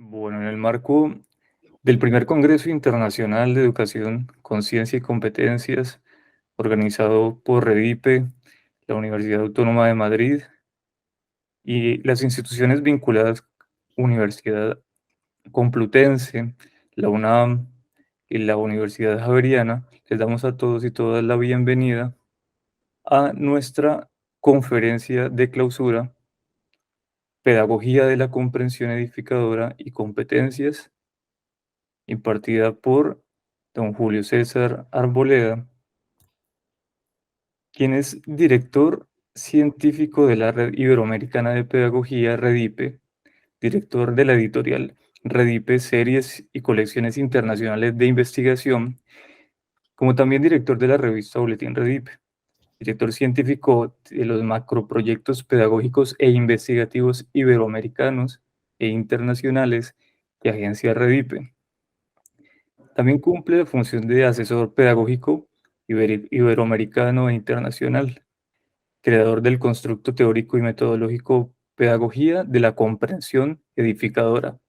Bueno, en el marco del primer Congreso Internacional de Educación, Conciencia y Competencias, organizado por REDIPE, la Universidad Autónoma de Madrid y las instituciones vinculadas, Universidad Complutense, la UNAM y la Universidad Javeriana, les damos a todos y todas la bienvenida a nuestra conferencia de clausura, Pedagogía de la Comprensión Edificadora y Competencias, impartida por don Julio César Arboleda, quien es director científico de la Red Iberoamericana de Pedagogía, REDIPE, director de la editorial REDIPE Series y Colecciones Internacionales de Investigación, como también director de la revista Boletín REDIPE, director científico de los macroproyectos pedagógicos e investigativos iberoamericanos e internacionales de Agencia REDIPE. También cumple la función de asesor pedagógico iberoamericano e internacional, creador del constructo teórico y metodológico Pedagogía de la Comprensión Edificadora,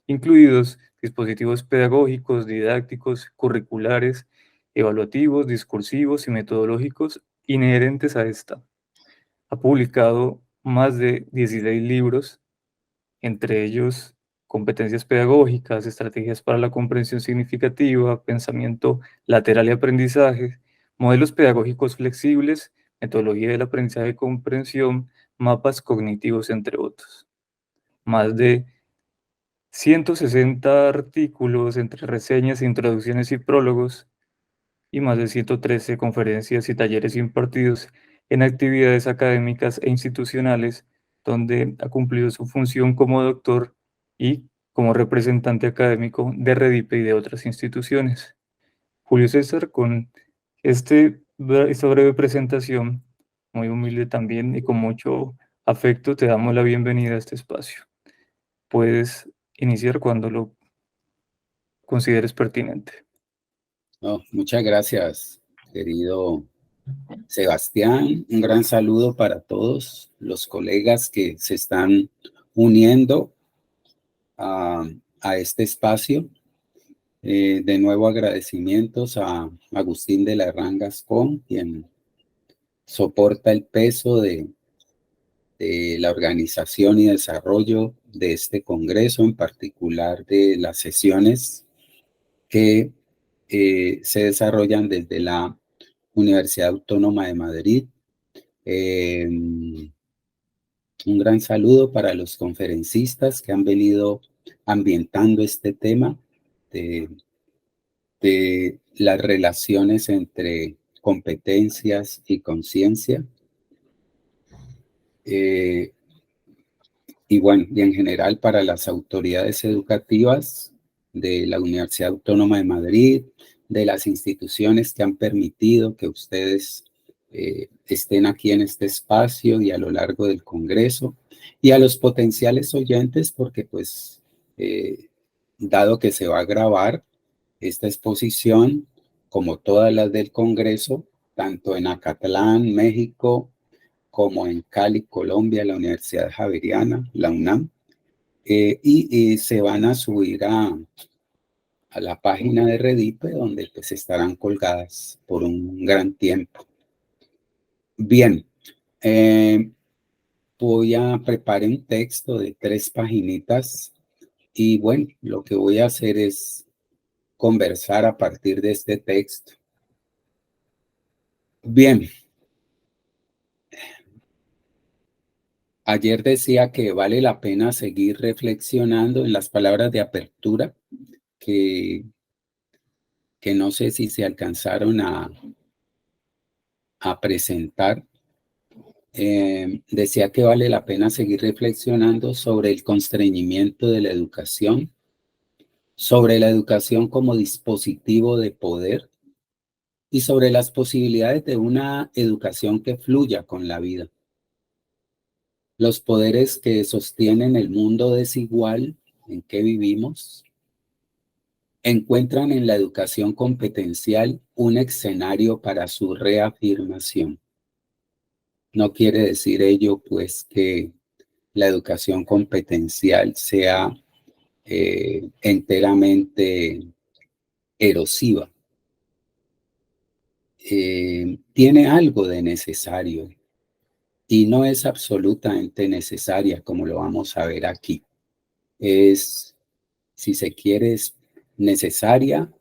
incluidos dispositivos pedagógicos, didácticos, curriculares, evaluativos, discursivos y metodológicos inherentes a esta. Ha publicado más de 16 libros, entre ellos competencias pedagógicas, estrategias para la comprensión significativa, pensamiento lateral y aprendizaje, modelos pedagógicos flexibles, metodología del aprendizaje y comprensión, mapas cognitivos, entre otros. Más de 160 artículos entre reseñas, introducciones y prólogos, y más de 113 conferencias y talleres impartidos en actividades académicas e institucionales, donde ha cumplido su función como doctor y como representante académico de REDIPE y de otras instituciones. Julio César, con esta breve presentación, muy humilde también y con mucho afecto, te damos la bienvenida a este espacio. Puedes iniciar cuando lo consideres pertinente. Muchas gracias, querido Sebastián. Un gran saludo para todos los colegas que se están uniendo a este espacio. De nuevo agradecimientos a Agustín de la Herrán Gascón, quien soporta el peso de la organización y desarrollo de este congreso, en particular de las sesiones que se desarrollan desde la Universidad Autónoma de Madrid. Un gran saludo para los conferencistas que han venido ambientando este tema de las relaciones entre competencias y conciencia. Y bueno, y en general para las autoridades educativas de la Universidad Autónoma de Madrid, de las instituciones que han permitido que ustedes estén aquí en este espacio y a lo largo del Congreso, y a los potenciales oyentes, porque pues, dado que se va a grabar esta exposición, como todas las del Congreso, tanto en Acatlán, México, como en Cali, Colombia, la Universidad Javeriana, la UNAM, y se van a subir a la página de REDIPE, donde pues estarán colgadas por un gran tiempo. Bien, voy a preparar un texto de 3 paginitas y bueno, lo que voy a hacer es conversar a partir de este texto. Bien. Ayer decía que vale la pena seguir reflexionando en las palabras de apertura que no sé si se alcanzaron a presentar. Decía que vale la pena seguir reflexionando sobre el constreñimiento de la educación, sobre la educación como dispositivo de poder y sobre las posibilidades de una educación que fluya con la vida. Los poderes que sostienen el mundo desigual en que vivimos encuentran en la educación competencial un escenario para su reafirmación. No quiere decir ello, pues, que la educación competencial sea enteramente erosiva. Tiene algo de necesario y no es absolutamente necesaria, como lo vamos a ver aquí. Es, si se quiere, es necesaria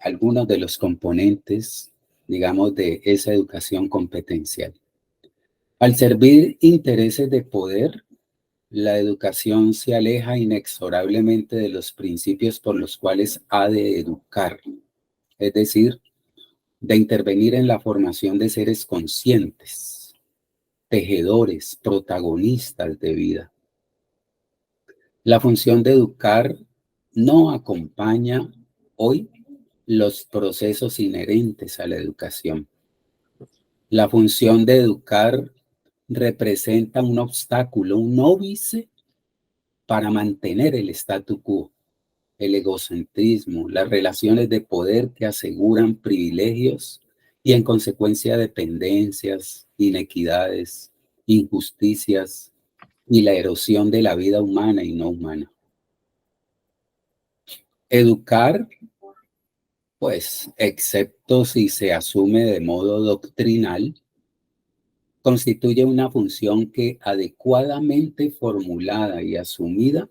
algunos de los componentes, digamos, de esa educación competencial. Al servir intereses de poder, la educación se aleja inexorablemente de los principios por los cuales ha de educar, es decir, de intervenir en la formación de seres conscientes, tejedores, protagonistas de vida. La función de educar no acompaña hoy los procesos inherentes a la educación. La función de educar representa un obstáculo, un óbice para mantener el statu quo, el egocentrismo, las relaciones de poder que aseguran privilegios y en consecuencia dependencias, inequidades, injusticias y la erosión de la vida humana y no humana. Educar, pues, excepto si se asume de modo doctrinal, constituye una función que adecuadamente formulada y asumida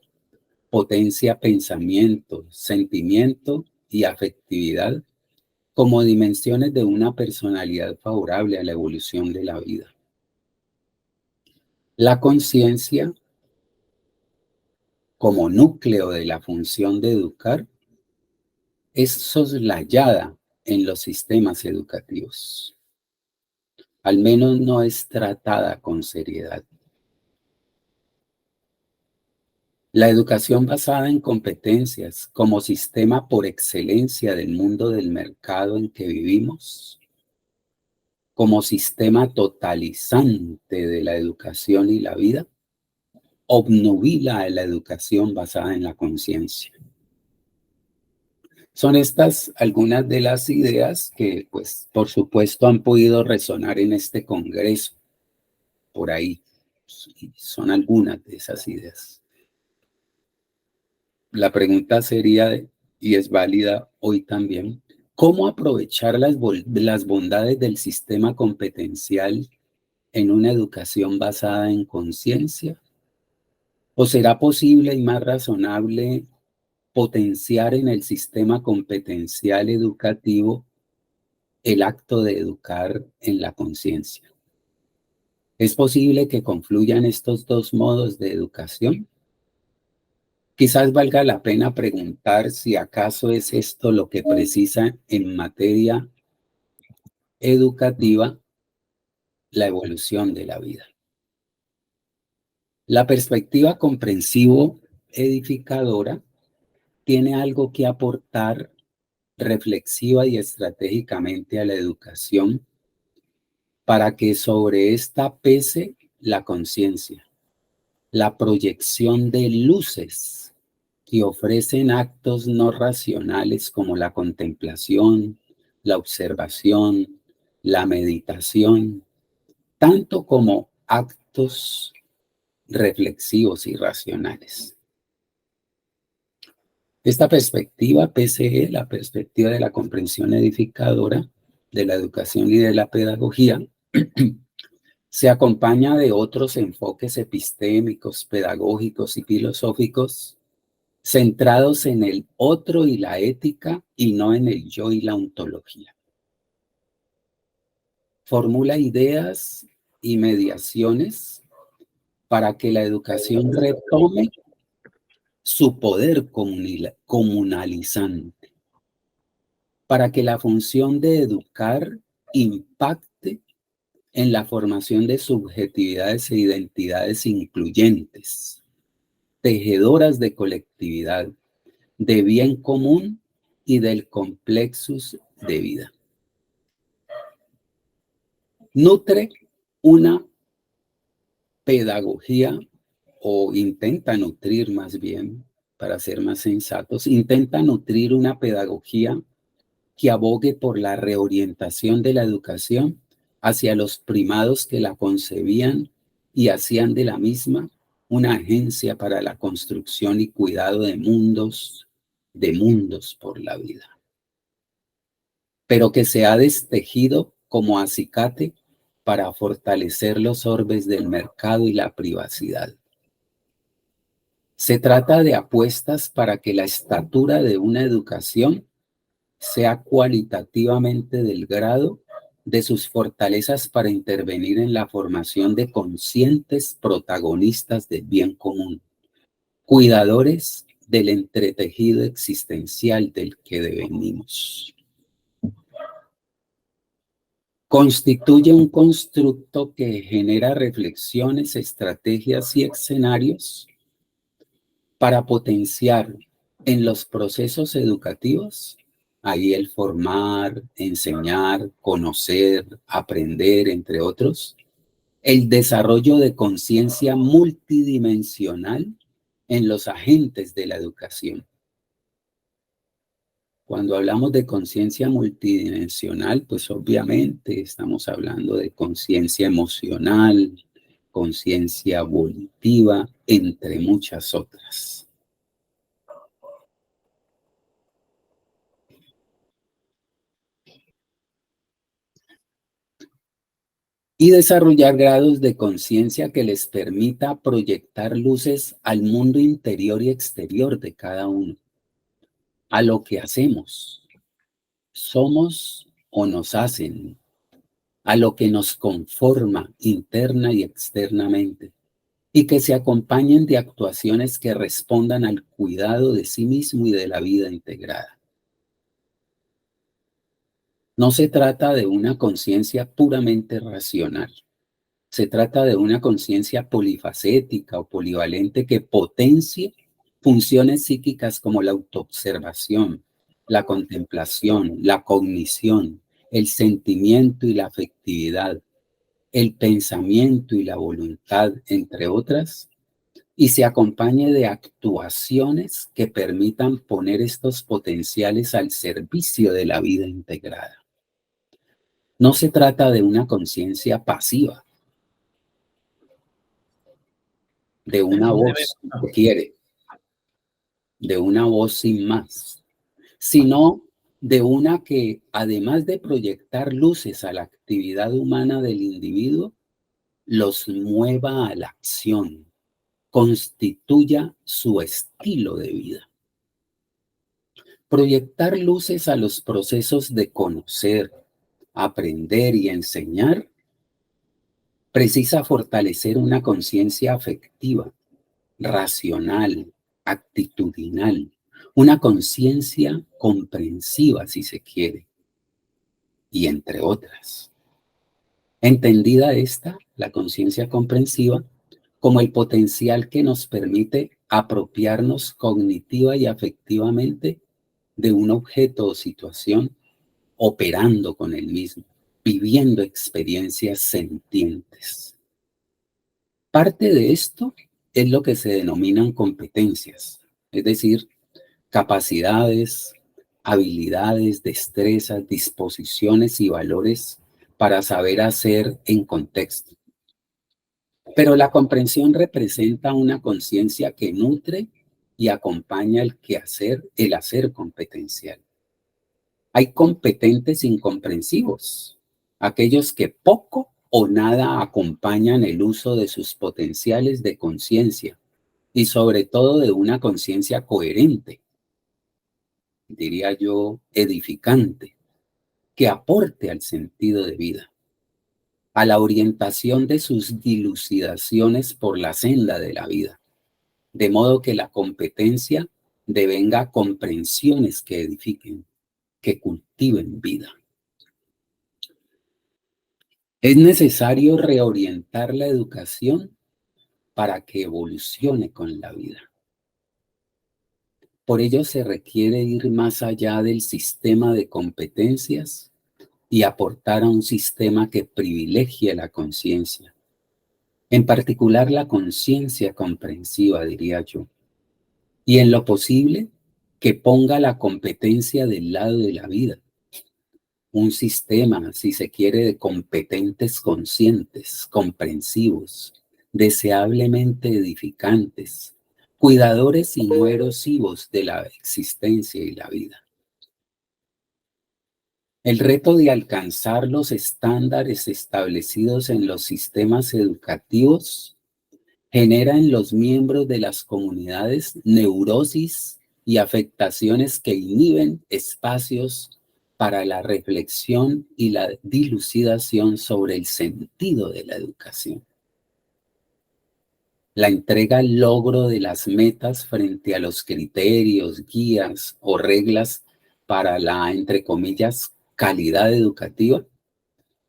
potencia pensamiento, sentimiento y afectividad como dimensiones de una personalidad favorable a la evolución de la vida. La conciencia, como núcleo de la función de educar, es soslayada en los sistemas educativos. Al menos no es tratada con seriedad. La educación basada en competencias como sistema por excelencia del mundo del mercado en que vivimos, como sistema totalizante de la educación y la vida, obnubila a la educación basada en la conciencia. Son estas algunas de las ideas que, pues, por supuesto, han podido resonar en este congreso, por ahí. Son algunas de esas ideas. La pregunta sería, y es válida hoy también, ¿cómo aprovechar las bondades del sistema competencial en una educación basada en conciencia? ¿O será posible y más razonable potenciar en el sistema competencial educativo el acto de educar en la conciencia? ¿Es posible que confluyan estos dos modos de educación? Quizás valga la pena preguntar si acaso es esto lo que precisa en materia educativa la evolución de la vida. La perspectiva comprensivo-edificadora tiene algo que aportar reflexiva y estratégicamente a la educación para que sobre esta pese la conciencia, la proyección de luces que ofrecen actos no racionales como la contemplación, la observación, la meditación, tanto como actos reflexivos y racionales. Esta perspectiva, PCE, la perspectiva de la comprensión edificadora de la educación y de la pedagogía, se acompaña de otros enfoques epistémicos, pedagógicos y filosóficos centrados en el otro y la ética y no en el yo y la ontología. Formula ideas y mediaciones para que la educación retome su poder comunalizante, para que la función de educar impacte en la formación de subjetividades e identidades incluyentes, tejedoras de colectividad, de bien común y del complexus de vida. Nutre una pedagogía, o intenta nutrir más bien, para ser más sensatos, intenta nutrir una pedagogía que abogue por la reorientación de la educación hacia los primados que la concebían y hacían de la misma una agencia para la construcción y cuidado de mundos por la vida, pero que se ha destejido como acicate para fortalecer los orbes del mercado y la privacidad. Se trata de apuestas para que la estatura de una educación sea cualitativamente del grado de sus fortalezas para intervenir en la formación de conscientes protagonistas del bien común, cuidadores del entretejido existencial del que devenimos. Constituye un constructo que genera reflexiones, estrategias y escenarios para potenciar en los procesos educativos, ahí el formar, enseñar, conocer, aprender, entre otros, el desarrollo de conciencia multidimensional en los agentes de la educación. Cuando hablamos de conciencia multidimensional, pues obviamente estamos hablando de conciencia emocional, conciencia volitiva, entre muchas otras. Y desarrollar grados de conciencia que les permita proyectar luces al mundo interior y exterior de cada uno, a lo que hacemos, somos o nos hacen, a lo que nos conforma interna y externamente, y que se acompañen de actuaciones que respondan al cuidado de sí mismo y de la vida integrada. No se trata de una conciencia puramente racional. Se trata de una conciencia polifacética o polivalente que potencie funciones psíquicas como la autoobservación, la contemplación, la cognición, el sentimiento y la afectividad, el pensamiento y la voluntad, entre otras, y se acompañe de actuaciones que permitan poner estos potenciales al servicio de la vida integrada. No se trata de una conciencia pasiva, de una voz que quiere, de una voz sin más, sino de una que, además de proyectar luces a la actividad humana del individuo, los mueva a la acción, constituya su estilo de vida. Proyectar luces a los procesos de conocer, aprender y enseñar precisa fortalecer una conciencia afectiva, racional, actitudinal, una conciencia comprensiva, si se quiere, y entre otras. Entendida esta, la conciencia comprensiva, como el potencial que nos permite apropiarnos cognitiva y afectivamente de un objeto o situación, operando con el mismo, viviendo experiencias sentientes. Parte de esto es lo que se denominan competencias, es decir, capacidades, habilidades, destrezas, disposiciones y valores para saber hacer en contexto. Pero la comprensión representa una conciencia que nutre y acompaña el quehacer, el hacer competencial. Hay competentes incomprensivos, aquellos que poco o nada acompañan el uso de sus potenciales de conciencia y sobre todo de una conciencia coherente, diría yo, edificante, que aporte al sentido de vida, a la orientación de sus dilucidaciones por la senda de la vida, de modo que la competencia devenga comprensiones que edifiquen, que cultiven vida. Es necesario reorientar la educación para que evolucione con la vida. Por ello se requiere ir más allá del sistema de competencias y aportar a un sistema que privilegie la conciencia, en particular la conciencia comprensiva, diría yo, y en lo posible que ponga la competencia del lado de la vida. Un sistema, si se quiere, de competentes conscientes, comprensivos, deseablemente edificantes, cuidadores y no erosivos de la existencia y la vida. El reto de alcanzar los estándares establecidos en los sistemas educativos genera en los miembros de las comunidades neurosis y afectaciones que inhiben espacios para la reflexión y la dilucidación sobre el sentido de la educación. La entrega al logro de las metas frente a los criterios, guías o reglas para la, entre comillas, calidad educativa,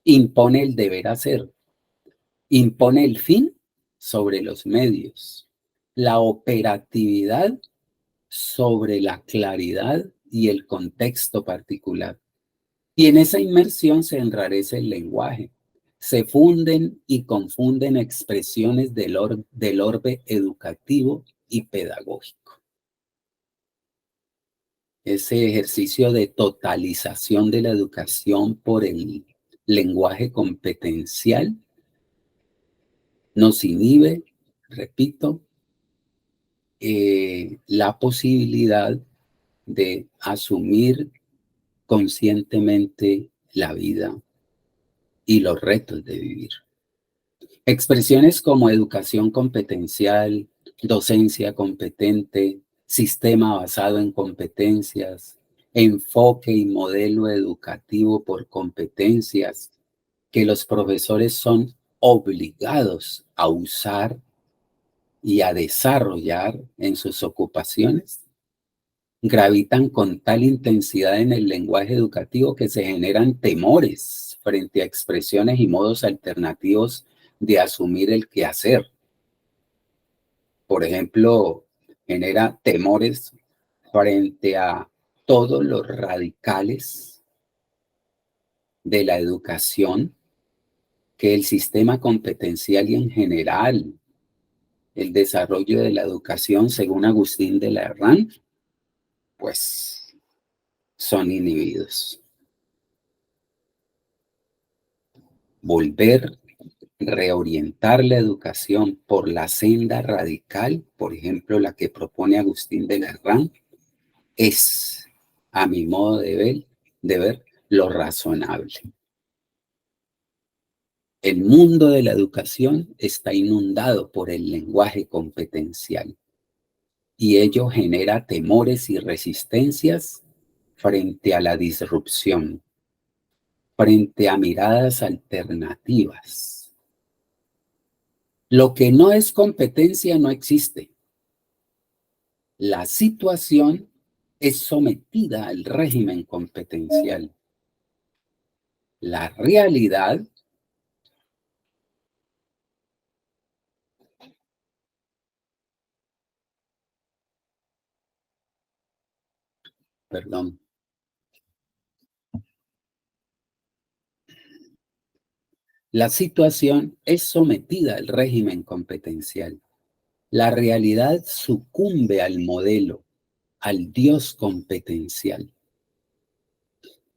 impone el deber hacer, impone el fin sobre los medios, la operatividad sobre la claridad y el contexto particular. Y en esa inmersión se enrarece el lenguaje, se funden y confunden expresiones del orbe educativo y pedagógico. Ese ejercicio de totalización de la educación por el lenguaje competencial nos inhibe, repito, la posibilidad de asumir conscientemente la vida y los retos de vivir. Expresiones como educación competencial, docencia competente, sistema basado en competencias, enfoque y modelo educativo por competencias que los profesores son obligados a usar y a desarrollar en sus ocupaciones, gravitan con tal intensidad en el lenguaje educativo que se generan temores frente a expresiones y modos alternativos de asumir el quehacer. Por ejemplo, genera temores frente a todos los radicales de la educación que el sistema competencial y en general el desarrollo de la educación, según Agustín de la Herrán, pues son inhibidos. Volver, reorientar la educación por la senda radical, por ejemplo, la que propone Agustín de la Herrán, es, a mi modo de ver, lo razonable. El mundo de la educación está inundado por el lenguaje competencial y ello genera temores y resistencias frente a la disrupción, frente a miradas alternativas. Lo que no es competencia no existe. La situación es sometida al régimen competencial. La realidad perdón. La situación es sometida al régimen competencial. La realidad sucumbe al modelo, al Dios competencial.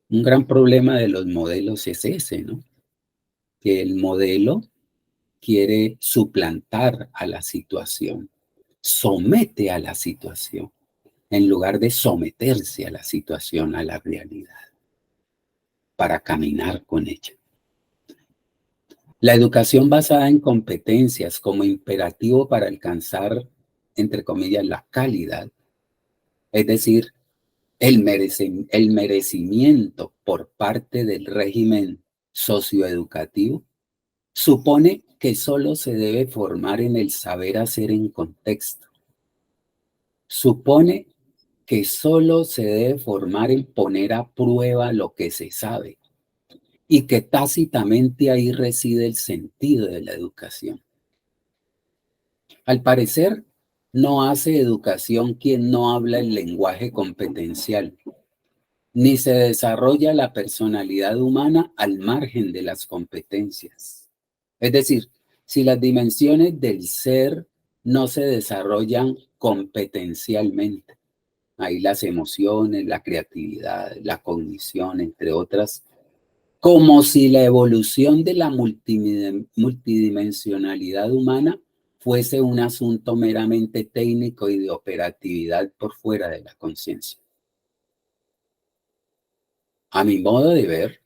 Un gran problema de los modelos es ese, ¿no? Que el modelo quiere suplantar a la situación, somete a la situación, en lugar de someterse a la situación, a la realidad, para caminar con ella. La educación basada en competencias como imperativo para alcanzar, entre comillas, la calidad, es decir, el merecimiento por parte del régimen socioeducativo, supone que solo se debe formar en el saber hacer en contexto. Supone que solo se debe formar en poner a prueba lo que se sabe y que tácitamente ahí reside el sentido de la educación. Al parecer, no hace educación quien no habla el lenguaje competencial, ni se desarrolla la personalidad humana al margen de las competencias. Es decir, si las dimensiones del ser no se desarrollan competencialmente, ahí las emociones, la creatividad, la cognición, entre otras como si la evolución de la multidimensionalidad humana fuese un asunto meramente técnico y de operatividad por fuera de la conciencia. A mi modo de ver,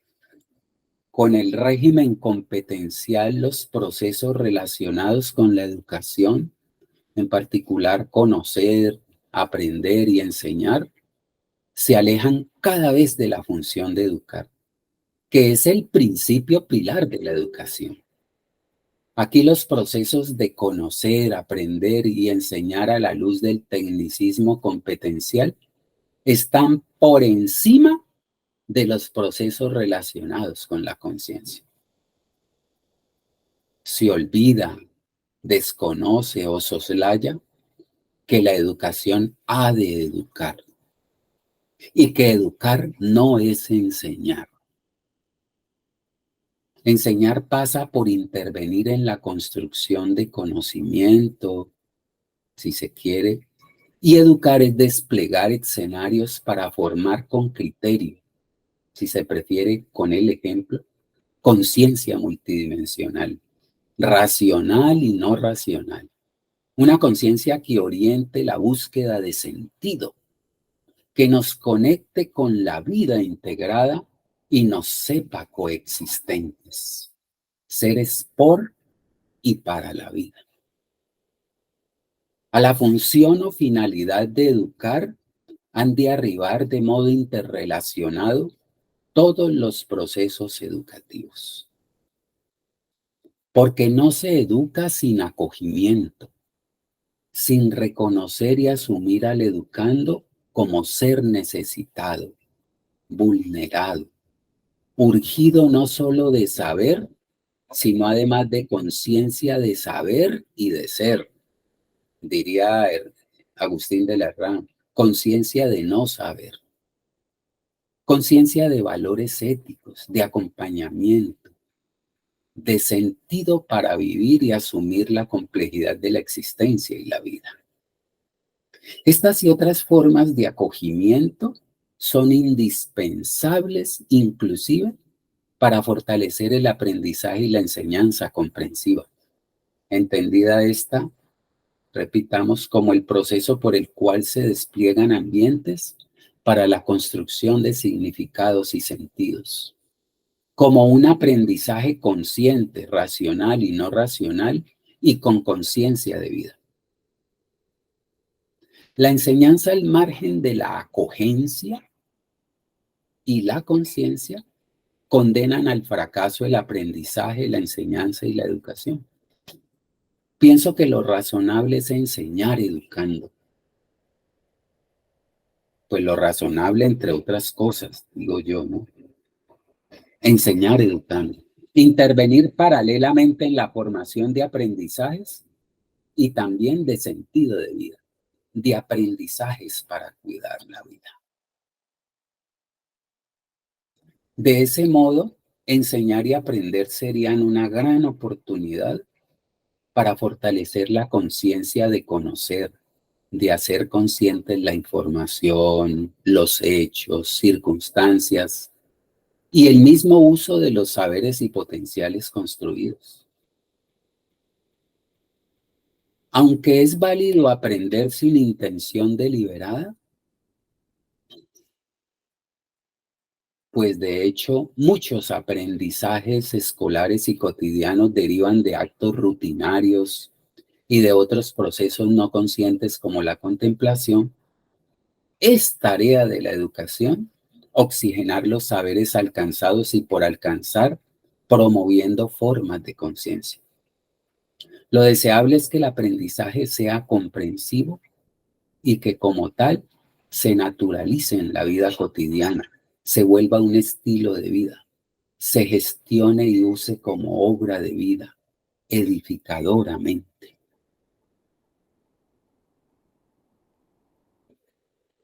con el régimen competencial, los procesos relacionados con la educación, en particular conocer, aprender y enseñar, se alejan cada vez de la función de educar, que es el principio pilar de la educación. Aquí los procesos de conocer, aprender y enseñar a la luz del tecnicismo competencial están por encima de los procesos relacionados con la conciencia. Se olvida, desconoce o soslaya que la educación ha de educar y que educar no es enseñar. Enseñar pasa por intervenir en la construcción de conocimiento, si se quiere, y educar es desplegar escenarios para formar con criterio, si se prefiere con el ejemplo, conciencia multidimensional, racional y no racional. Una conciencia que oriente la búsqueda de sentido, que nos conecte con la vida integrada y nos sepa coexistentes, seres por y para la vida. A la función o finalidad de educar han de arribar de modo interrelacionado todos los procesos educativos. Porque no se educa sin acogimiento, sin reconocer y asumir al educando como ser necesitado, vulnerado, urgido no solo de saber, sino además de conciencia de saber y de ser, diría Agustín de Lerrán, conciencia de no saber, conciencia de valores éticos, de acompañamiento, de sentido para vivir y asumir la complejidad de la existencia y la vida. Estas y otras formas de acogimiento son indispensables inclusive para fortalecer el aprendizaje y la enseñanza comprensiva. Entendida esta, repitamos, como el proceso por el cual se despliegan ambientes para la construcción de significados y sentidos, como un aprendizaje consciente, racional y no racional, y con conciencia de vida. La enseñanza al margen de la acogencia y la conciencia condenan al fracaso el aprendizaje, la enseñanza y la educación. Pienso que lo razonable es enseñar educando. Pues lo razonable, entre otras cosas, digo yo, ¿no? Enseñar educando. Intervenir paralelamente en la formación de aprendizajes y también de sentido de vida, de aprendizajes para cuidar la vida. De ese modo, enseñar y aprender serían una gran oportunidad para fortalecer la conciencia de conocer, de hacer conscientes la información, los hechos, circunstancias y el mismo uso de los saberes y potenciales construidos. Aunque es válido aprender sin intención deliberada, pues de hecho muchos aprendizajes escolares y cotidianos derivan de actos rutinarios y de otros procesos no conscientes como la contemplación. Es tarea de la educación oxigenar los saberes alcanzados y por alcanzar, promoviendo formas de conciencia. Lo deseable es que el aprendizaje sea comprensivo y que como tal se naturalice en la vida cotidiana, se vuelva un estilo de vida, se gestione y use como obra de vida, edificadoramente.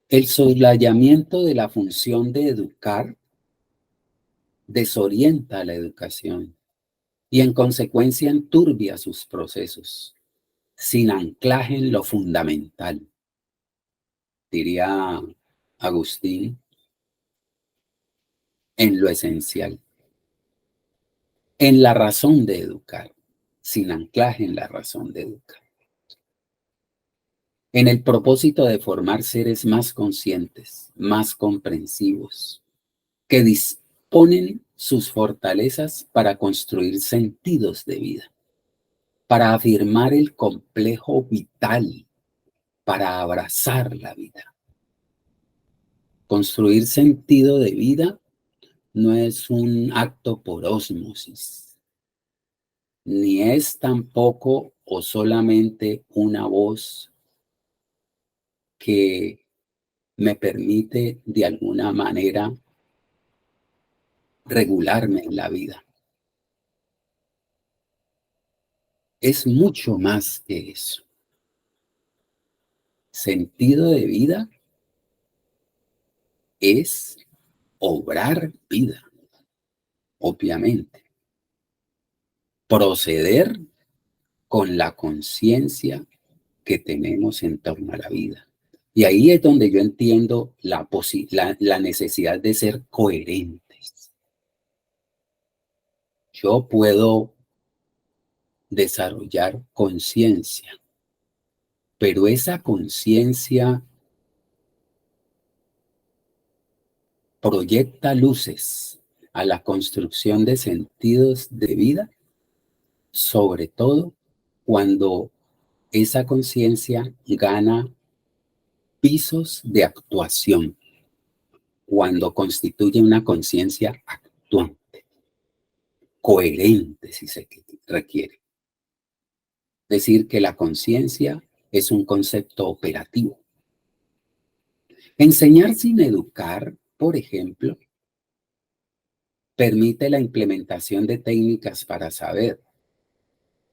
El soslayamiento de la función de educar desorienta a la educación y en consecuencia enturbia sus procesos, sin anclaje en lo fundamental, diría Agustín, en lo esencial. en la razón de educar, sin anclaje en la razón de educar. En el propósito de formar seres más conscientes, más comprensivos, que disponen sus fortalezas para construir sentidos de vida, para afirmar el complejo vital, para abrazar la vida. Construir sentido de vida no es un acto por ósmosis, ni es tampoco o solamente una voz que me permite de alguna manera regularme en la vida. Es mucho más que eso. Sentido de vida es obrar vida, obviamente. Proceder con la conciencia que tenemos en torno a la vida. Y ahí es donde yo entiendo la necesidad de ser coherentes. Yo puedo desarrollar conciencia, pero esa conciencia proyecta luces a la construcción de sentidos de vida, sobre todo cuando esa conciencia gana pisos de actuación, cuando constituye una conciencia actuante, coherente si se requiere. Decir que la conciencia es un concepto operativo. Enseñar sin educar, por ejemplo, permite la implementación de técnicas para saber,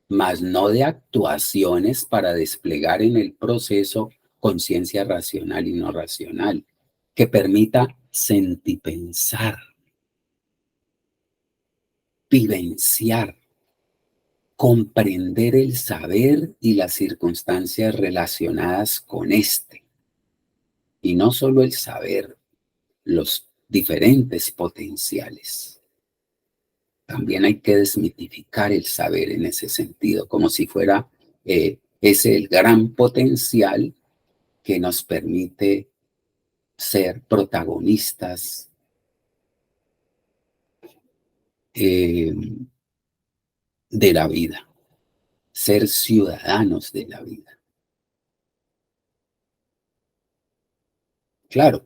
mas no de actuaciones para desplegar en el proceso conciencia racional y no racional, que permita sentipensar, vivenciar, comprender el saber y las circunstancias relacionadas con este. Y no solo el saber, los diferentes potenciales. También hay que desmitificar el saber en ese sentido, como si fuera ese el gran potencial que nos permite ser protagonistas de la vida, ser ciudadanos de la vida. Claro,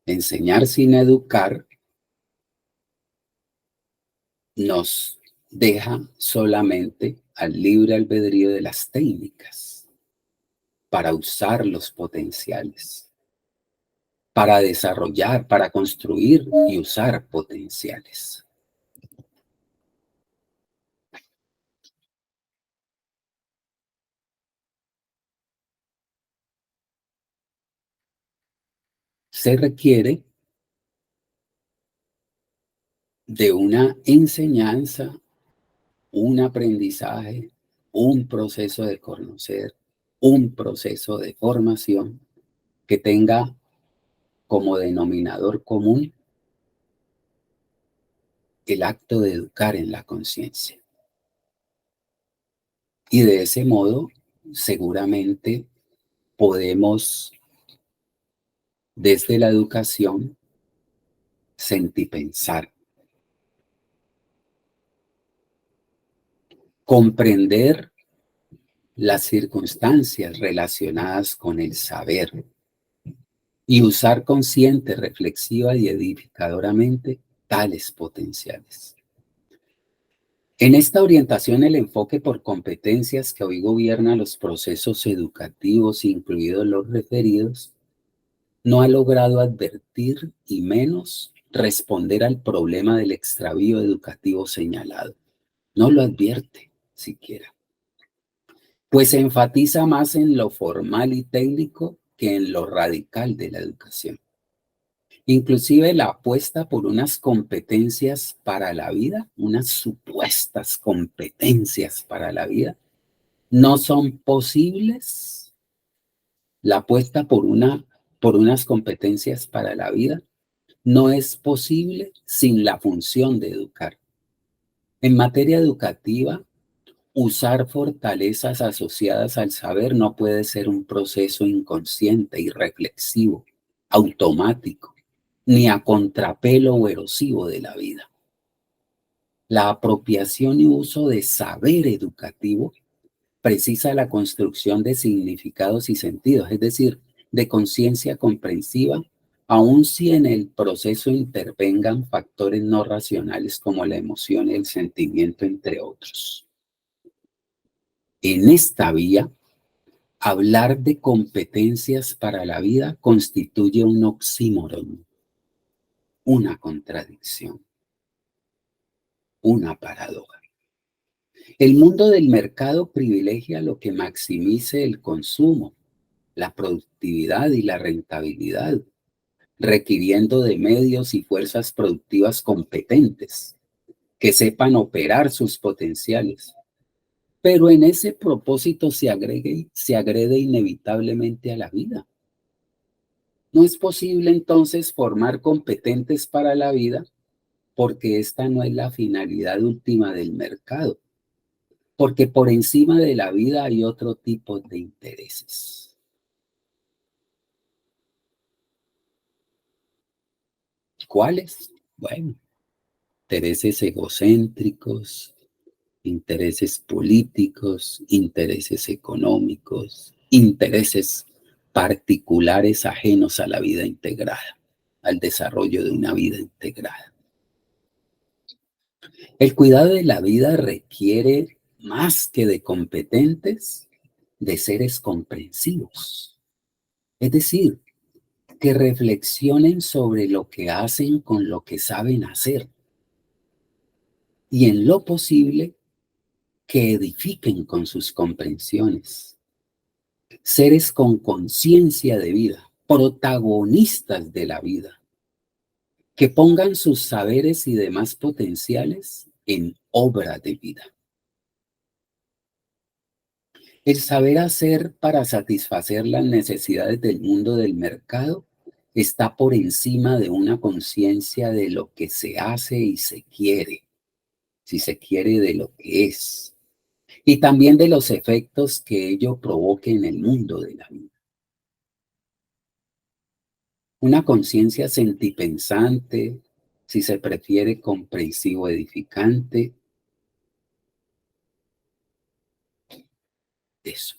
enseñar sin educar nos deja solamente al libre albedrío de las técnicas para usar los potenciales, para desarrollar, para construir y usar potenciales. Se requiere de una enseñanza, un aprendizaje, un proceso de conocer, un proceso de formación que tenga como denominador común el acto de educar en la conciencia. Y de ese modo, seguramente podemos, desde la educación, sentipensar, comprender las circunstancias relacionadas con el saber y usar consciente, reflexiva y edificadoramente tales potenciales. En esta orientación, el enfoque por competencias que hoy gobierna los procesos educativos, incluidos los referidos, no ha logrado advertir y menos responder al problema del extravío educativo señalado. No lo advierte siquiera, pues se enfatiza más en lo formal y técnico que en lo radical de la educación. Inclusive la apuesta por unas competencias para la vida, unas supuestas competencias para la vida, no son posibles. La apuesta por unas competencias para la vida no es posible sin la función de educar. En materia educativa, usar fortalezas asociadas al saber no puede ser un proceso inconsciente, irreflexivo, automático, ni a contrapelo o erosivo de la vida. La apropiación y uso de saber educativo precisa la construcción de significados y sentidos, es decir, de conciencia comprensiva, aun si en el proceso intervengan factores no racionales como la emoción y el sentimiento, entre otros. En esta vía, hablar de competencias para la vida constituye un oxímoron, una contradicción, una paradoja. El mundo del mercado privilegia lo que maximice el consumo, la productividad y la rentabilidad, requiriendo de medios y fuerzas productivas competentes que sepan operar sus potenciales. Pero en ese propósito se agrede inevitablemente a la vida. No es posible entonces formar competentes para la vida porque esta no es la finalidad última del mercado, porque por encima de la vida hay otro tipo de intereses. ¿Cuáles? Bueno, intereses egocéntricos, intereses políticos, intereses económicos, intereses particulares ajenos a la vida integrada, al desarrollo de una vida integrada. El cuidado de la vida requiere más que de competentes, de seres comprensivos. Es decir, que reflexionen sobre lo que hacen con lo que saben hacer y en lo posible que edifiquen con sus comprensiones. Seres con conciencia de vida, protagonistas de la vida, que pongan sus saberes y demás potenciales en obra de vida. El saber hacer para satisfacer las necesidades del mundo del mercado está por encima de una conciencia de lo que se hace y se quiere, si se quiere de lo que es, y también de los efectos que ello provoque en el mundo de la vida. Una conciencia sentipensante, si se prefiere comprensivo edificante, eso.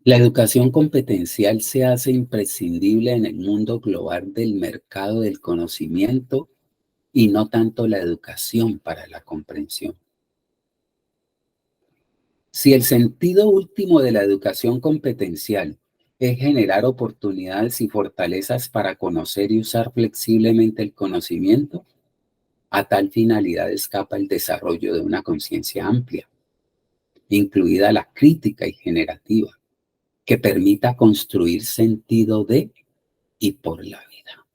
La educación competencial se hace imprescindible en el mundo global del mercado del conocimiento y no tanto la educación para la comprensión. Si el sentido último de la educación competencial es generar oportunidades y fortalezas para conocer y usar flexiblemente el conocimiento, a tal finalidad escapa el desarrollo de una conciencia amplia, incluida la crítica y generativa, que permita construir sentido de y por la vida.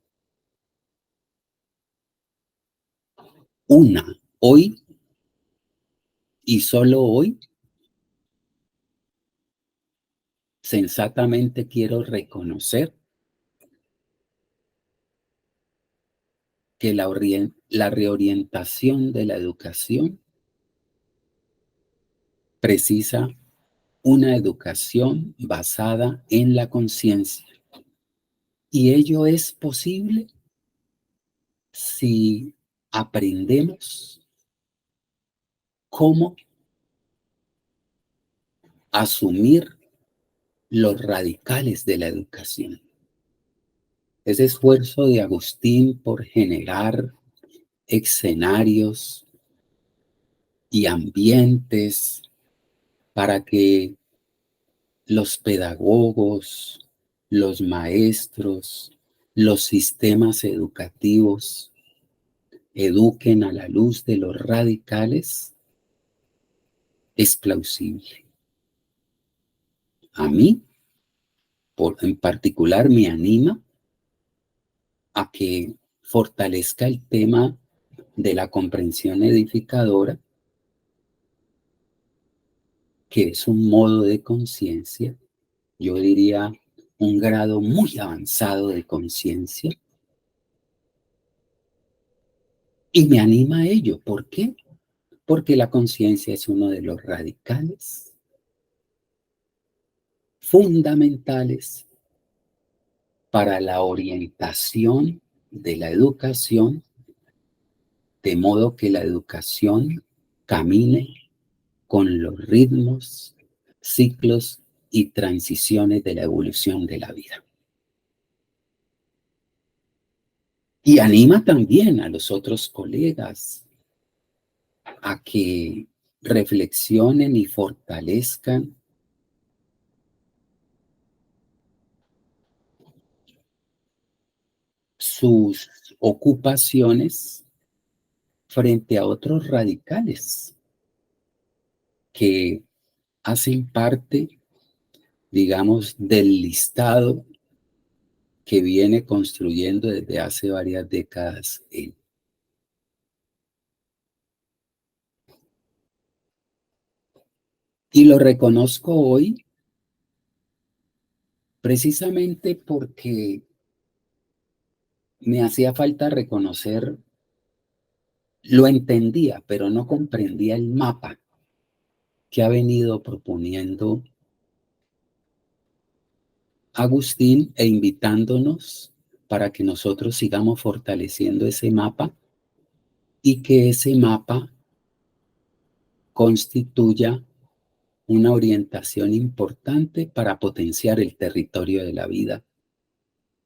Hoy y solo hoy, sensatamente quiero reconocer que la reorientación de la educación precisa una educación basada en la conciencia. Y ello es posible si aprendemos cómo asumir los radicales de la educación. Ese esfuerzo de Agustín por generar escenarios y ambientes para que los pedagogos, los maestros, los sistemas educativos eduquen a la luz de los radicales, es plausible. A mí, en particular, me anima a que fortalezca el tema de la comprensión edificadora, que es un modo de conciencia, yo diría un grado muy avanzado de conciencia, y me anima a ello. ¿Por qué? porque la conciencia es uno de los radicales fundamentales para la orientación de la educación, de modo que la educación camine con los ritmos, ciclos y transiciones de la evolución de la vida. Y anima también a los otros colegas a que reflexionen y fortalezcan sus ocupaciones frente a otros radicales que hacen parte, digamos, del listado que viene construyendo desde hace varias décadas él. Y lo reconozco hoy precisamente porque me hacía falta reconocer, lo entendía, pero no comprendía el mapa que ha venido proponiendo Agustín e invitándonos para que nosotros sigamos fortaleciendo ese mapa y que ese mapa constituya una orientación importante para potenciar el territorio de la vida,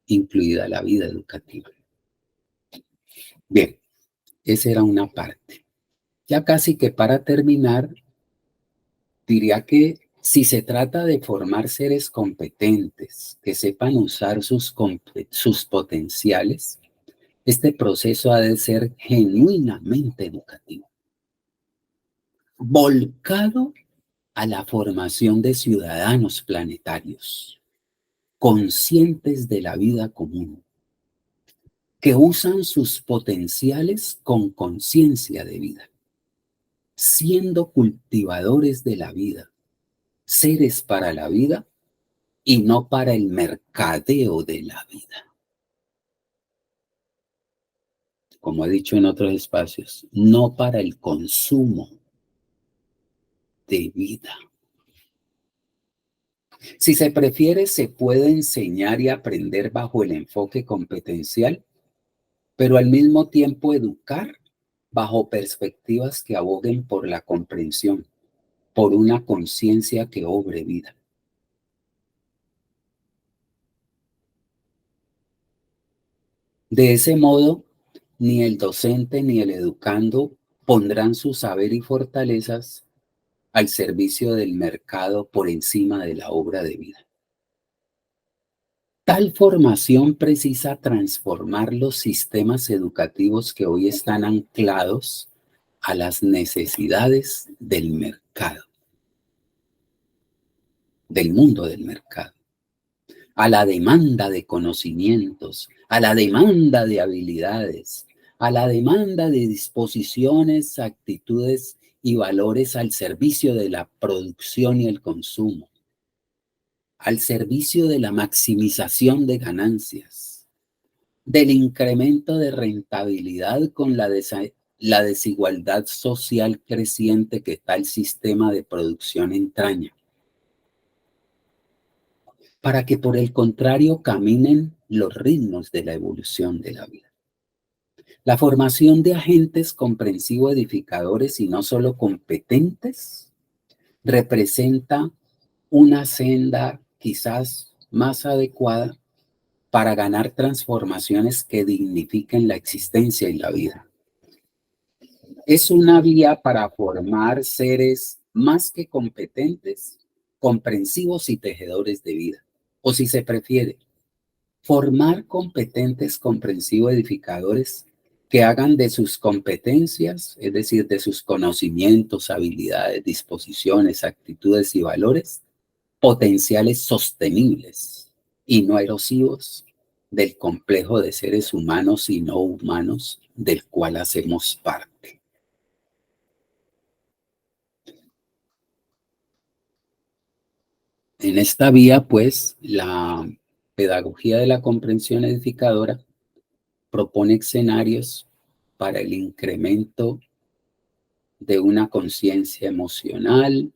incluida la vida educativa. Bien, esa era una parte. Ya casi que para terminar, diría que si se trata de formar seres competentes que sepan usar sus potenciales, este proceso ha de ser genuinamente educativo, volcado a la formación de ciudadanos planetarios, conscientes de la vida común, que usan sus potenciales con conciencia de vida, siendo cultivadores de la vida, seres para la vida y no para el mercadeo de la vida. Como he dicho en otros espacios, no para el consumo de vida. Si se prefiere, se puede enseñar y aprender bajo el enfoque competencial, pero al mismo tiempo educar bajo perspectivas que aboguen por la comprensión, por una conciencia que obre vida. De ese modo, ni el docente ni el educando pondrán su saber y fortalezas al servicio del mercado por encima de la obra de vida. Tal formación precisa transformar los sistemas educativos que hoy están anclados a las necesidades del mercado, del mundo del mercado, a la demanda de conocimientos, a la demanda de habilidades, a la demanda de disposiciones, actitudes y valores al servicio de la producción y el consumo, al servicio de la maximización de ganancias, del incremento de rentabilidad con la desigualdad social creciente que tal sistema de producción entraña, para que por el contrario caminen los ritmos de la evolución de la vida. La formación de agentes comprensivo edificadores y no solo competentes representa una senda quizás más adecuada para ganar transformaciones que dignifiquen la existencia y la vida. Es una vía para formar seres más que competentes, comprensivos y tejedores de vida. O si se prefiere, formar competentes, comprensivos, edificadores que hagan de sus competencias, es decir, de sus conocimientos, habilidades, disposiciones, actitudes y valores, potenciales sostenibles y no erosivos del complejo de seres humanos y no humanos del cual hacemos parte. En esta vía, pues, la pedagogía de la comprensión edificadora propone escenarios para el incremento de una conciencia emocional,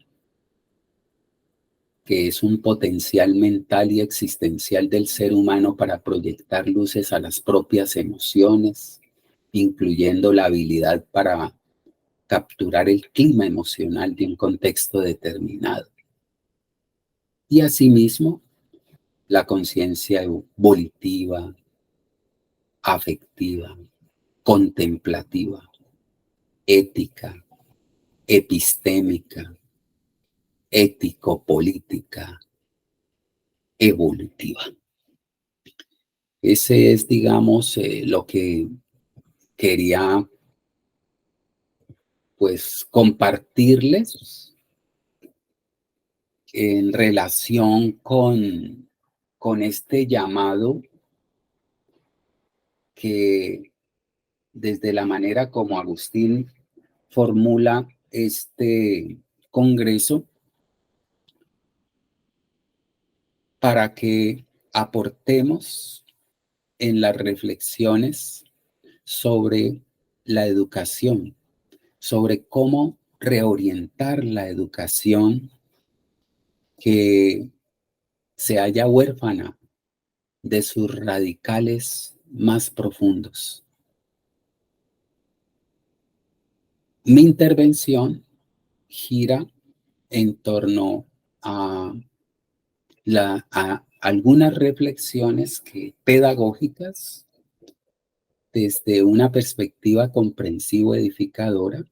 que es un potencial mental y existencial del ser humano para proyectar luces a las propias emociones, incluyendo la habilidad para capturar el clima emocional de un contexto determinado. Y asimismo, la conciencia volitiva, afectiva, contemplativa, ética, epistémica, ético-política, evolutiva. Ese es, digamos, lo que quería, pues, compartirles en relación con este llamado que desde la manera como Agustín formula este congreso para que aportemos en las reflexiones sobre la educación, sobre cómo reorientar la educación que se halla huérfana de sus radicales más profundos. Mi intervención gira en torno a algunas reflexiones pedagógicas desde una perspectiva comprensivo-edificadora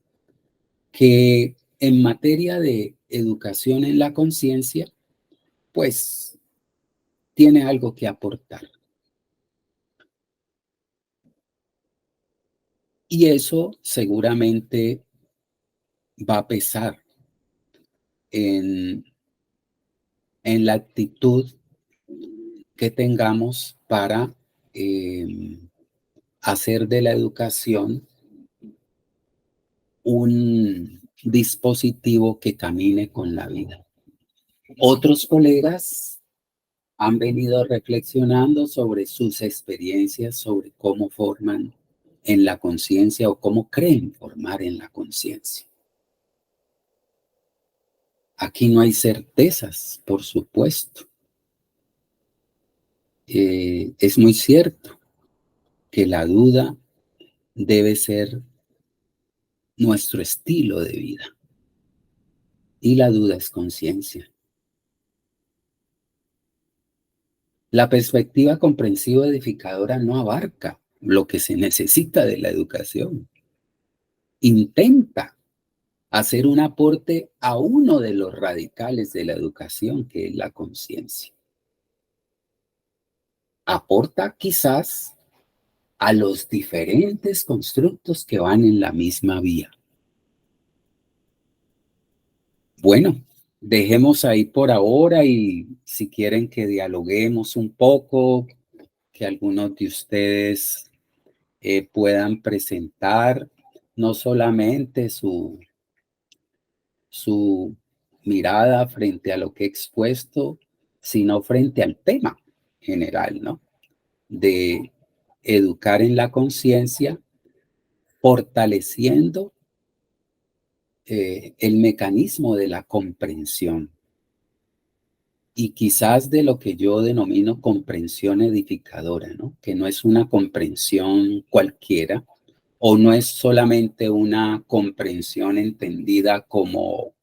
que en materia de educación en la conciencia, pues tiene algo que aportar. Y eso seguramente va a pesar en la actitud que tengamos para hacer de la educación un dispositivo que camine con la vida. Otros colegas han venido reflexionando sobre sus experiencias, sobre cómo forman en la conciencia o cómo creen formar en la conciencia. Aquí no hay certezas, por supuesto. Es muy cierto que la duda debe ser nuestro estilo de vida. Y la duda es conciencia. La perspectiva comprensiva edificadora no abarca lo que se necesita de la educación. Intenta hacer un aporte a uno de los radicales de la educación, que es la conciencia. Aporta quizás a los diferentes constructos que van en la misma vía. Bueno, dejemos ahí por ahora y si quieren que dialoguemos un poco, que algunos de ustedes puedan presentar no solamente su mirada frente a lo que he expuesto, sino frente al tema general, ¿no? De educar en la conciencia, fortaleciendo el mecanismo de la comprensión y quizás de lo que yo denomino comprensión edificadora, ¿no? Que no es una comprensión cualquiera o no es solamente una comprensión entendida como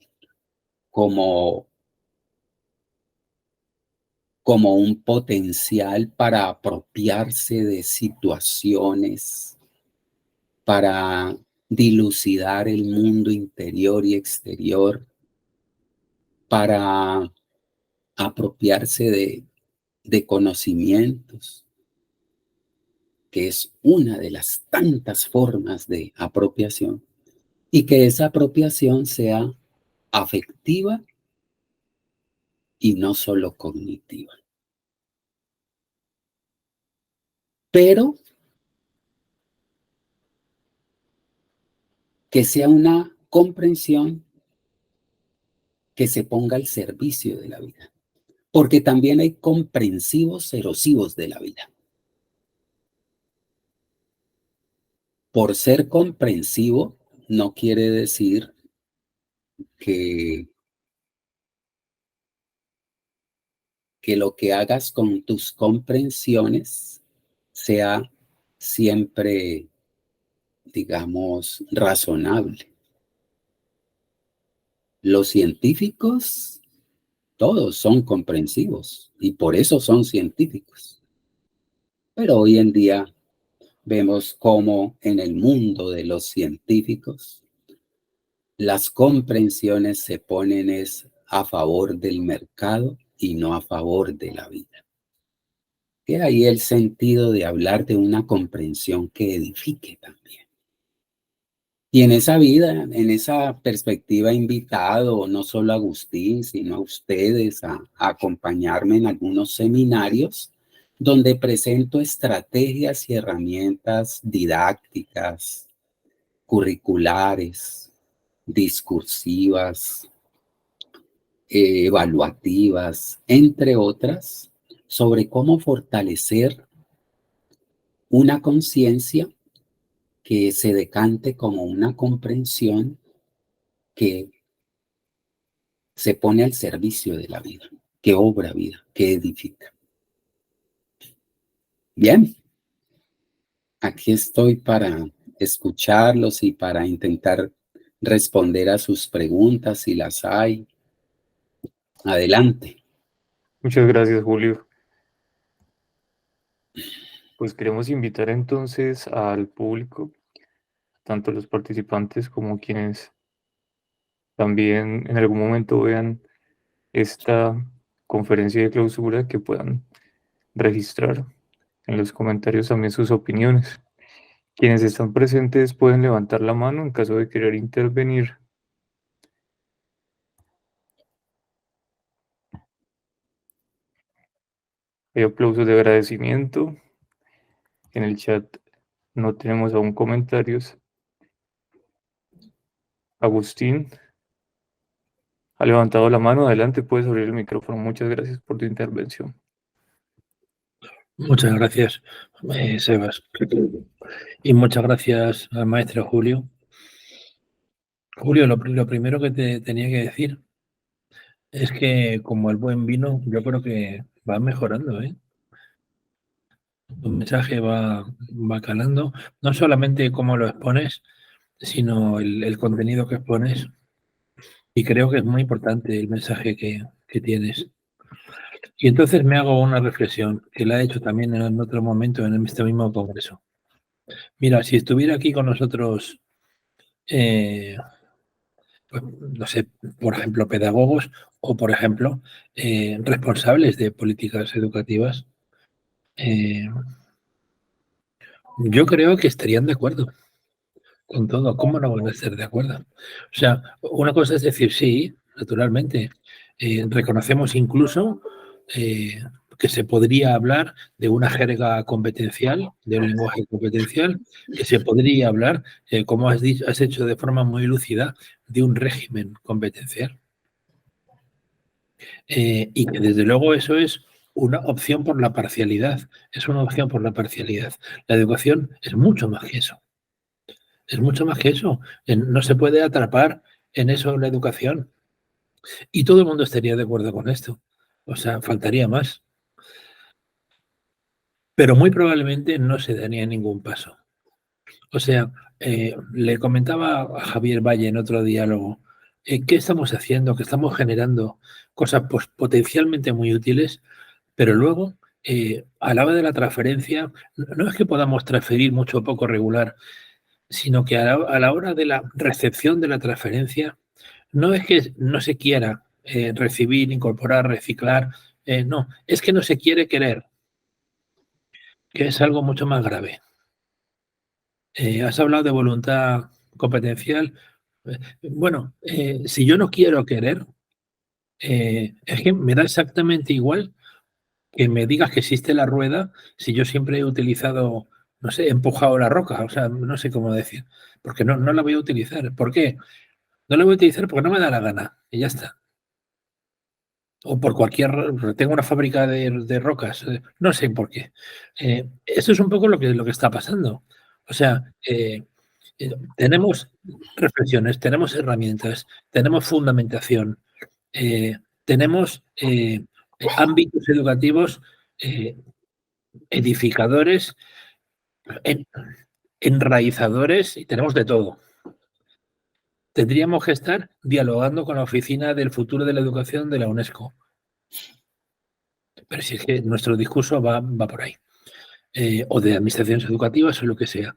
un potencial para apropiarse de situaciones, para dilucidar el mundo interior y exterior, para apropiarse de conocimientos, que es una de las tantas formas de apropiación, y que esa apropiación sea afectiva y no solo cognitiva. Pero que sea una comprensión que se ponga al servicio de la vida. Porque también hay comprensivos erosivos de la vida. Por ser comprensivo, no quiere decir que lo que hagas con tus comprensiones sea siempre, digamos, razonable. Los científicos, todos son comprensivos y por eso son científicos. Pero hoy en día vemos cómo en el mundo de los científicos las comprensiones se ponen a favor del mercado y no a favor de la vida. Que ahí el sentido de hablar de una comprensión que edifique también. Y en esa vida, en esa perspectiva, he invitado no solo a Agustín, sino a ustedes a acompañarme en algunos seminarios donde presento estrategias y herramientas didácticas, curriculares, discursivas, evaluativas, entre otras, sobre cómo fortalecer una conciencia que se decante como una comprensión que se pone al servicio de la vida, que obra vida, que edifica. Bien, aquí estoy para escucharlos y para intentar responder a sus preguntas si las hay. Adelante. Muchas gracias, Julio. Pues queremos invitar entonces al público, tanto los participantes como quienes también en algún momento vean esta conferencia de clausura, que puedan registrar en los comentarios también sus opiniones. Quienes están presentes pueden levantar la mano en caso de querer intervenir. Hay aplausos de agradecimiento. En el chat no tenemos aún comentarios. Agustín ha levantado la mano. Adelante, puedes abrir el micrófono. Muchas gracias por tu intervención. Muchas gracias, Sebas. Y muchas gracias al maestro Julio. Julio, lo primero que te tenía que decir es que, como el buen vino, yo creo que va mejorando, ¿eh? Tu mensaje va calando, no solamente cómo lo expones, sino el contenido que expones. Y creo que es muy importante el mensaje que tienes. Y entonces me hago una reflexión, que la he hecho también en otro momento en este mismo congreso. Mira, si estuviera aquí con nosotros, pues, no sé, por ejemplo, pedagogos o, por ejemplo, responsables de políticas educativas, yo creo que estarían de acuerdo con todo. ¿Cómo no van a estar de acuerdo? O sea, una cosa es decir, sí, naturalmente, reconocemos incluso que se podría hablar de una jerga competencial, de un lenguaje competencial, que se podría hablar, como has hecho de forma muy lúcida, de un régimen competencial. Y que desde luego eso es una opción por la parcialidad, es una opción por la parcialidad. La educación es mucho más que eso. Es mucho más que eso. No se puede atrapar en eso la educación. Y todo el mundo estaría de acuerdo con esto. O sea, faltaría más. Pero muy probablemente no se daría ningún paso. O sea, le comentaba a Javier Valle en otro diálogo, ¿qué estamos haciendo? Que estamos generando cosas pues, potencialmente muy útiles, pero luego, a la hora de la transferencia, no es que podamos transferir mucho o poco regular, sino que a la hora de la recepción de la transferencia, no es que no se quiera recibir, incorporar, reciclar, no, es que no se quiere querer, que es algo mucho más grave. Has hablado de voluntad competencial. Bueno, si yo no quiero querer, es que me da exactamente igual que me digas que existe la rueda si yo siempre he utilizado, no sé, he empujado la roca, o sea, no sé cómo decir, porque no la voy a utilizar. ¿Por qué? No la voy a utilizar porque no me da la gana y ya está. O por cualquier, tengo una fábrica de rocas, no sé por qué. Esto es un poco lo que está pasando. O sea, tenemos reflexiones, tenemos herramientas, tenemos fundamentación, tenemos ámbitos educativos edificadores, enraizadores, y tenemos de todo. Tendríamos que estar dialogando con la Oficina del Futuro de la Educación de la UNESCO. Pero si es que nuestro discurso va por ahí. O de administraciones educativas o lo que sea.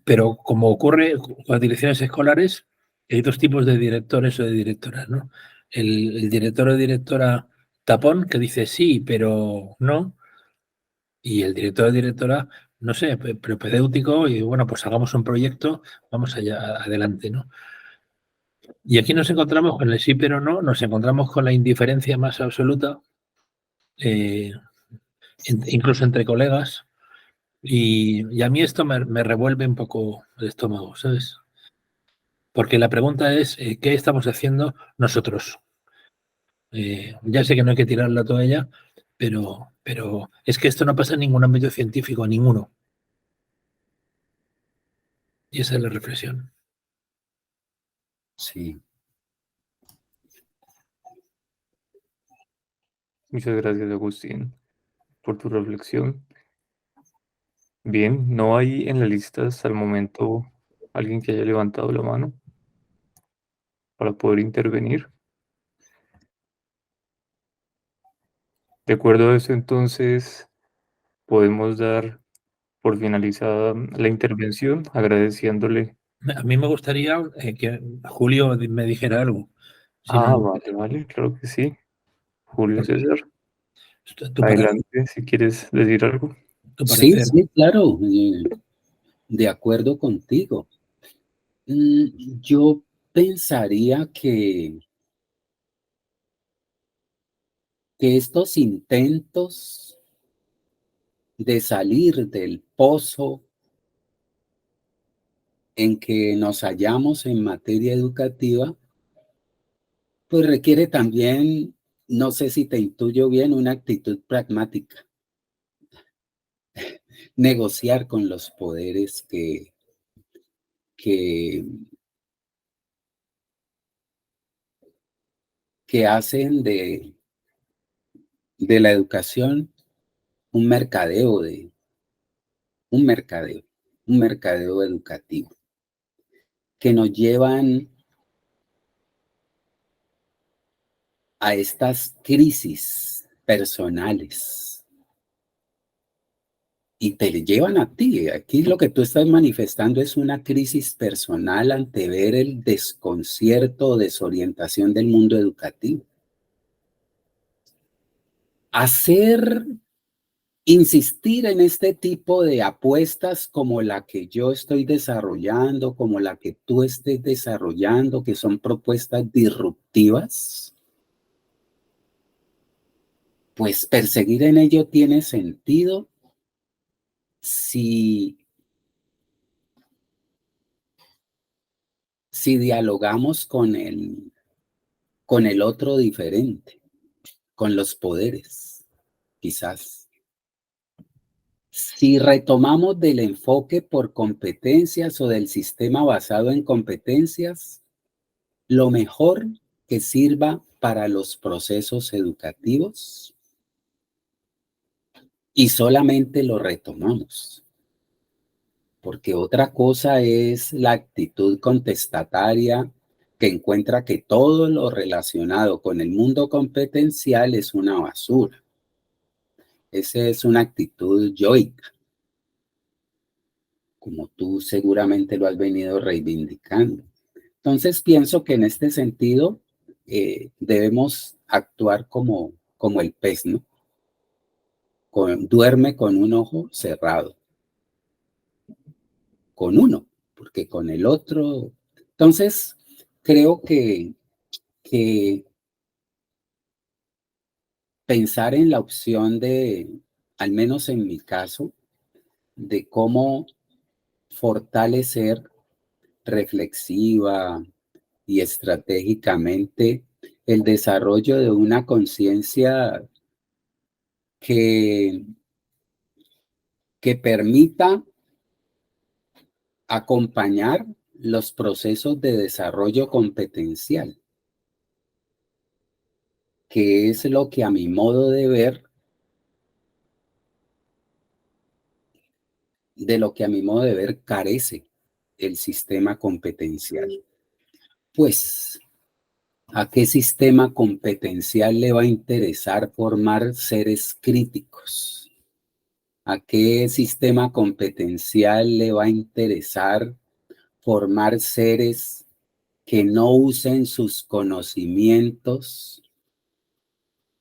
Pero como ocurre con las direcciones escolares, hay dos tipos de directores o de directoras, ¿no? El director o directora tapón que dice sí, pero no. Y el director o directora, no sé, propedéutico y bueno, pues hagamos un proyecto, vamos allá adelante, ¿no? Y aquí nos encontramos con el sí pero no, nos encontramos con la indiferencia más absoluta, incluso entre colegas, y a mí esto me revuelve un poco el estómago, ¿sabes? Porque la pregunta es, ¿qué estamos haciendo nosotros? Ya sé que no hay que tirar la toalla, pero es que esto no pasa en ningún ámbito científico, ninguno. Y esa es la reflexión. Sí. Muchas gracias, Agustín, por tu reflexión. Bien, no hay en la lista hasta el momento alguien que haya levantado la mano para poder intervenir. De acuerdo a eso, entonces, podemos dar por finalizada la intervención, agradeciéndole. A mí me gustaría que Julio me dijera algo. Si no, Vale, claro que sí. Julio César, tu adelante, si quieres decir algo. Sí, parecer. sí, claro, de acuerdo contigo. Yo pensaría que estos intentos de salir del pozo en que nos hallamos en materia educativa, pues requiere también, no sé si te intuyo bien, una actitud pragmática, negociar con los poderes que, que hacen de la educación un mercadeo, un mercadeo, un mercadeo educativo, que nos llevan a estas crisis personales y te llevan a ti. Aquí lo que tú estás manifestando es una crisis personal ante ver el desconcierto o desorientación del mundo educativo. Insistir en este tipo de apuestas como la que yo estoy desarrollando, como la que tú estés desarrollando, que son propuestas disruptivas, pues perseguir en ello tiene sentido si dialogamos con el otro diferente, con los poderes, quizás. Si retomamos del enfoque por competencias o del sistema basado en competencias, lo mejor que sirva para los procesos educativos y solamente lo retomamos. Porque otra cosa es la actitud contestataria que encuentra que todo lo relacionado con el mundo competencial es una basura. Esa es una actitud yoica, como tú seguramente lo has venido reivindicando. Entonces pienso que en este sentido debemos actuar como el pez, ¿no? Duerme con un ojo cerrado, con uno, porque con el otro. Entonces creo que pensar en la opción de, al menos en mi caso, de cómo fortalecer reflexiva y estratégicamente el desarrollo de una conciencia que permita acompañar los procesos de desarrollo competencial, que es lo que a mi modo de ver, carece el sistema competencial. Pues, ¿a qué sistema competencial le va a interesar formar seres críticos? ¿A qué sistema competencial le va a interesar formar seres que no usen sus conocimientos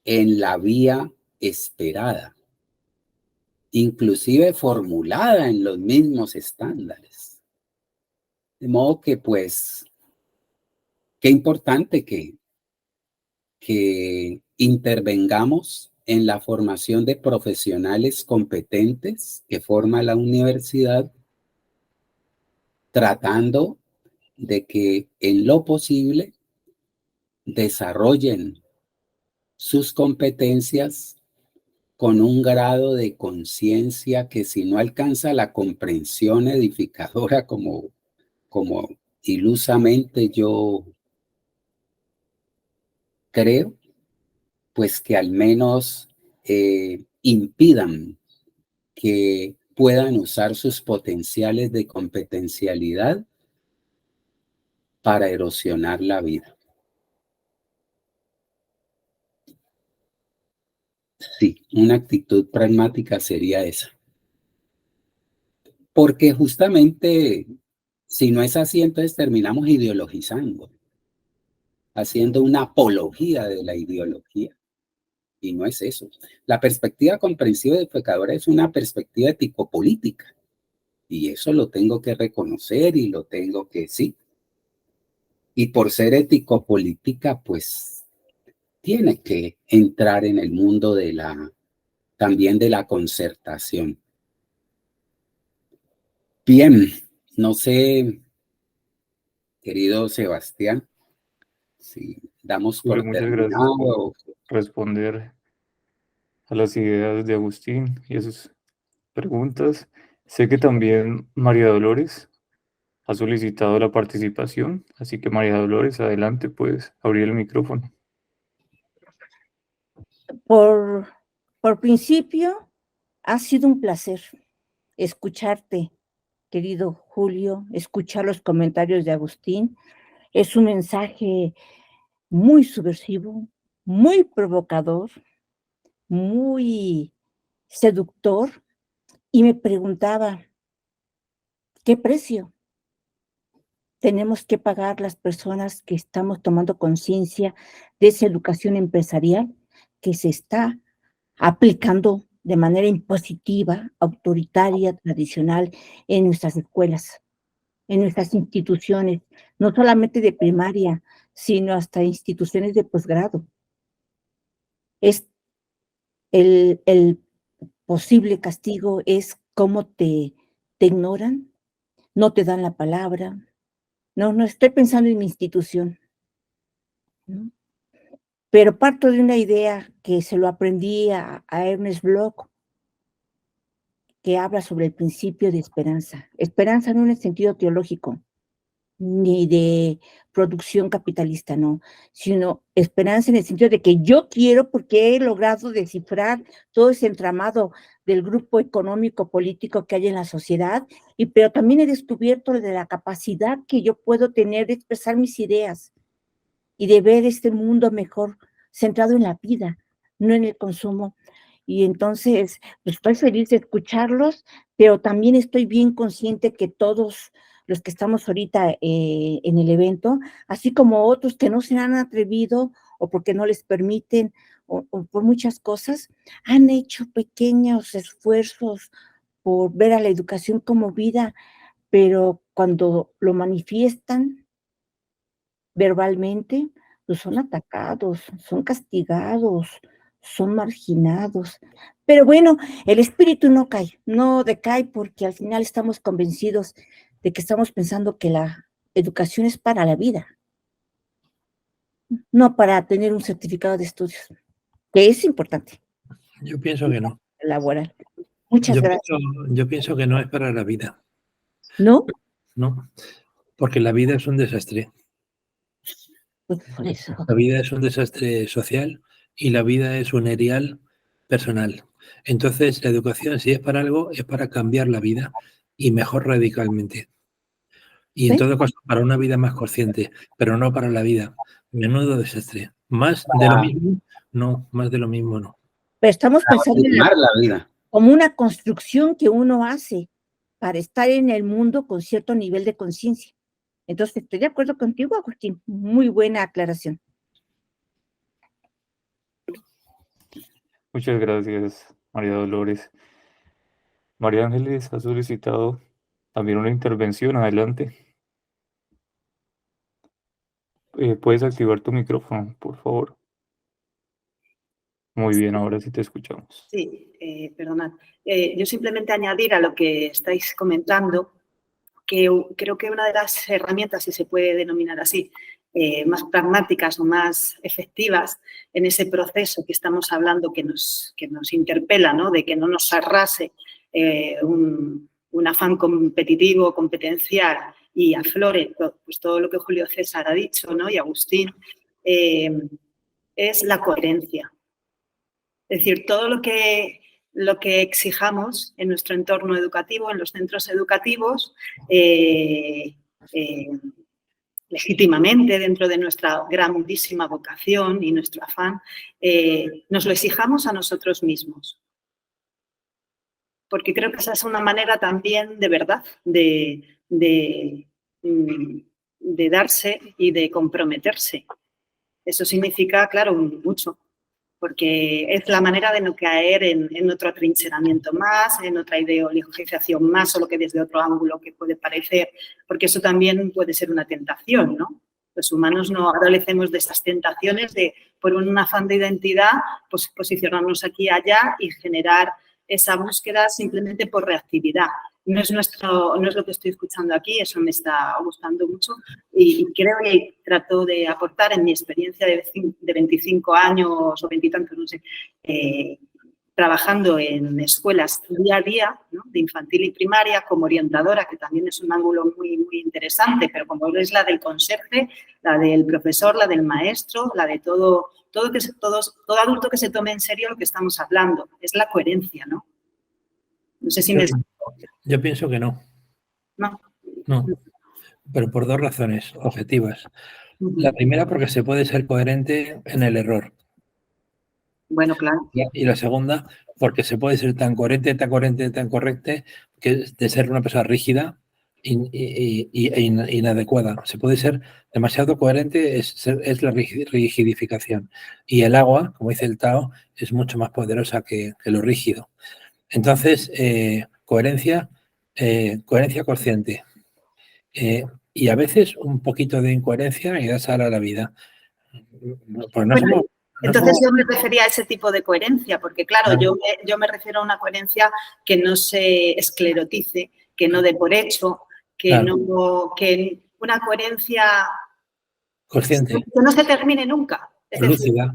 en la vía esperada, inclusive formulada en los mismos estándares? De modo que, pues, qué importante que intervengamos en la formación de profesionales competentes que forma la universidad, tratando de que en lo posible desarrollen sus competencias con un grado de conciencia que, si no alcanza la comprensión edificadora como ilusamente yo creo, pues que al menos impidan que puedan usar sus potenciales de competencialidad para erosionar la vida. Sí, una actitud pragmática sería esa. Porque justamente, si no es así, entonces terminamos ideologizando, haciendo una apología de la ideología. Y no es eso. La perspectiva comprensiva y edificadora es una perspectiva ético-política. Y eso lo tengo que reconocer y lo tengo que, sí. Y por ser ético-política, pues, tiene que entrar en el mundo también de la concertación. Bien, no sé, querido Sebastián, si damos Julio, por muchas gracias por terminado. responder a las ideas de Agustín y a sus preguntas. Sé que también María Dolores ha solicitado la participación, así que María Dolores, adelante, puedes abrir el micrófono. Por principio, ha sido un placer escucharte, querido Julio, escuchar los comentarios de Agustín. Es un mensaje muy subversivo, muy provocador, muy seductor, y me preguntaba, ¿qué precio tenemos que pagar las personas que estamos tomando conciencia de esa educación empresarial que se está aplicando de manera impositiva, autoritaria, tradicional en nuestras escuelas, en nuestras instituciones, no solamente de primaria, sino hasta instituciones de posgrado? Es el posible castigo es cómo te ignoran, no te dan la palabra. No estoy pensando en mi institución, ¿no? Pero parto de una idea que se lo aprendí a Ernest Bloch, que habla sobre el principio de esperanza. Esperanza no en el sentido teológico, ni de producción capitalista, no, sino esperanza en el sentido de que yo quiero, porque he logrado descifrar todo ese entramado del grupo económico político que hay en la sociedad, pero también he descubierto de la capacidad que yo puedo tener de expresar mis ideas y de ver este mundo mejor, centrado en la vida, no en el consumo. Y entonces, pues, estoy feliz de escucharlos, pero también estoy bien consciente que todos los que estamos ahorita en el evento, así como otros que no se han atrevido o porque no les permiten o por muchas cosas, han hecho pequeños esfuerzos por ver a la educación como vida, pero cuando lo manifiestan verbalmente, pues son atacados, son castigados, son marginados. Pero bueno, el espíritu no cae, no decae, porque al final estamos convencidos de que estamos pensando que la educación es para la vida, no para tener un certificado de estudios, que es importante, Yo pienso que no. laboral. Muchas gracias. Yo pienso que no es para la vida. ¿No? ¿no? Porque la vida es un desastre. Pues por eso. La vida es un desastre social y la vida es un erial personal. Entonces, la educación, si es para algo, es para cambiar la vida y mejor radicalmente. Y en ¿Sí? todo caso, para una vida más consciente, pero no para la vida. Menudo desastre. Más de lo mismo, no, más de lo mismo, no. Pero estamos pensando en Afirmar la vida. como una construcción que uno hace para estar en el mundo con cierto nivel de conciencia. Entonces, estoy de acuerdo contigo, Agustín. Muy buena aclaración. Muchas gracias, María Dolores. María Ángeles ha solicitado también una intervención. Adelante. ¿Puedes activar tu micrófono, por favor? Muy bien, ahora sí te escuchamos. Sí, perdonad. Yo simplemente añadir a lo que estáis comentando que creo que una de las herramientas, si se puede denominar así, más pragmáticas o más efectivas en ese proceso que estamos hablando, que nos interpela, ¿no? De que no nos arrase un afán competitivo, competencial y aflore pues, todo lo que Julio César ha dicho, ¿no? Y Agustín, es la coherencia. Es decir, todo lo que exijamos en nuestro entorno educativo, en los centros educativos, legítimamente dentro de nuestra grandísima vocación y nuestro afán, nos lo exijamos a nosotros mismos. Porque creo que esa es una manera también de verdad de darse y de comprometerse. Eso significa, claro, mucho, porque es la manera de no caer en otro atrincheramiento más, en otra ideologización más, solo que desde otro ángulo que puede parecer, porque eso también puede ser una tentación, ¿no? Los humanos no adolecemos de esas tentaciones de, por un afán de identidad, pues posicionarnos aquí y allá y generar esa búsqueda simplemente por reactividad. No es lo que estoy escuchando aquí, eso me está gustando mucho y creo que trato de aportar en mi experiencia de 25 años o 20 y tantos, no sé, trabajando en escuelas día a día, ¿no? De infantil y primaria como orientadora, que también es un ángulo muy, muy interesante, pero como es la del conserje, la del profesor, la del maestro, la de todo adulto que se tome en serio lo que estamos hablando. Es la coherencia, ¿no? No sé si Yo pienso que no. No. No, pero por dos razones objetivas. La primera, porque se puede ser coherente en el error. Bueno, claro. Y la segunda, porque se puede ser tan coherente, tan correcta, que es de ser una persona rígida e inadecuada. Se puede ser demasiado coherente, es la rigidificación. Y el agua, como dice el Tao, es mucho más poderosa que lo rígido. Entonces, coherencia consciente. Y a veces un poquito de incoherencia y da sal a la vida. Pues entonces yo me refería a ese tipo de coherencia, porque claro, yo me refiero a una coherencia que no se esclerotice, que no dé por hecho, que una coherencia consciente, que no se termine nunca. Es lúcida.